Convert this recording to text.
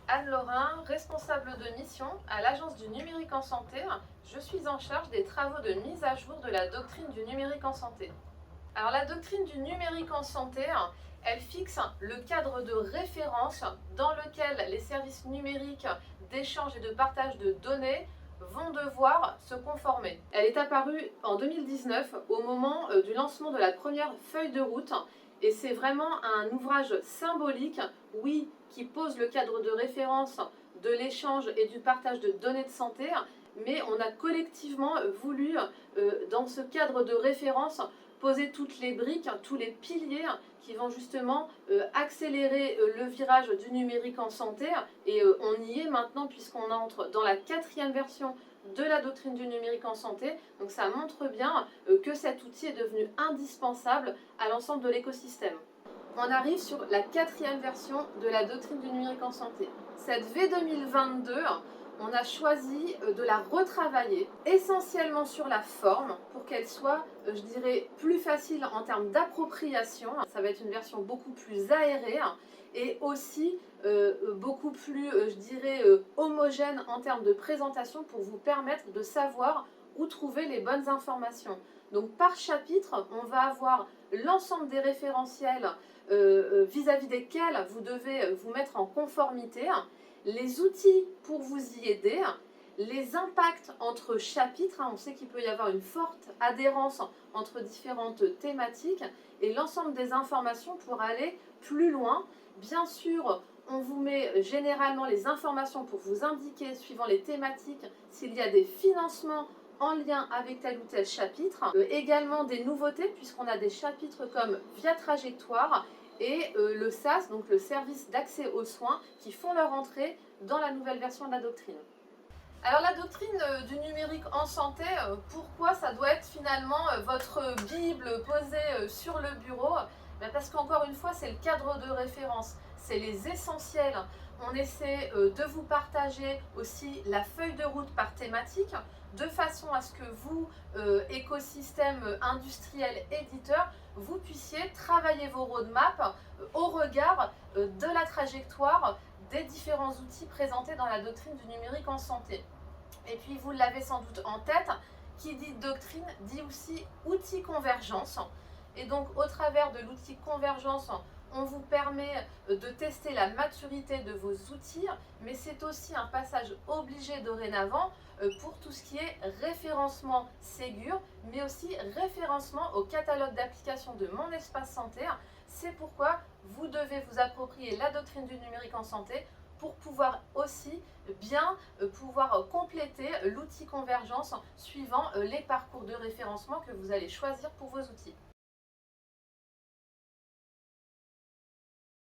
Anne Laurin, responsable de mission à l'Agence du numérique en santé. Je suis en charge des travaux de mise à jour de la doctrine du numérique en santé. Alors la doctrine du numérique en santé, elle fixe le cadre de référence dans lequel les services numériques d'échange et de partage de données vont devoir se conformer. Elle est apparue en 2019 au moment du lancement de la première feuille de route et c'est vraiment un ouvrage symbolique, oui, qui pose le cadre de référence de l'échange et du partage de données de santé, mais on a collectivement voulu, dans ce cadre de référence, poser toutes les briques, tous les piliers qui vont justement accélérer le virage du numérique en santé. Et on y est maintenant puisqu'on entre dans la 4e version de la doctrine du numérique en santé. Donc ça montre bien que cet outil est devenu indispensable à l'ensemble de l'écosystème. On arrive sur la 4e version de la doctrine du numérique en santé. Cette V 2022, on a choisi de la retravailler essentiellement sur la forme pour qu'elle soit, je dirais, plus facile en termes d'appropriation. Ça va être une version beaucoup plus aérée et aussi beaucoup plus, je dirais, homogène en termes de présentation pour vous permettre de savoir où trouver les bonnes informations. Donc par chapitre, on va avoir l'ensemble des référentiels vis-à-vis desquels vous devez vous mettre en conformité, les outils pour vous y aider, les impacts entre chapitres, on sait qu'il peut y avoir une forte adhérence entre différentes thématiques, et l'ensemble des informations pour aller plus loin. Bien sûr, on vous met généralement les informations pour vous indiquer, suivant les thématiques, s'il y a des financements en lien avec tel ou tel chapitre. Également des nouveautés, puisqu'on a des chapitres comme Via Trajectoire et le SAS, donc le service d'accès aux soins, qui font leur entrée dans la nouvelle version de la doctrine. Alors la doctrine du numérique en santé, pourquoi ça doit être finalement votre Bible posée sur le bureau? Parce qu'encore une fois, c'est le cadre de référence, c'est les essentiels. On essaie de vous partager aussi la feuille de route par thématique, de façon à ce que vous, écosystème industriel éditeur, vous puissiez travailler vos roadmaps au regard de la trajectoire des différents outils présentés dans la doctrine du numérique en santé. Et puis vous l'avez sans doute en tête, qui dit doctrine dit aussi outil convergence. Et donc au travers de l'outil convergence, on vous permet de tester la maturité de vos outils, mais c'est aussi un passage obligé dorénavant pour tout ce qui est référencement Ségur, mais aussi référencement au catalogue d'applications de Mon Espace Santé. C'est pourquoi vous devez vous approprier la doctrine du numérique en santé pour pouvoir aussi bien pouvoir compléter l'outil convergence suivant les parcours de référencement que vous allez choisir pour vos outils.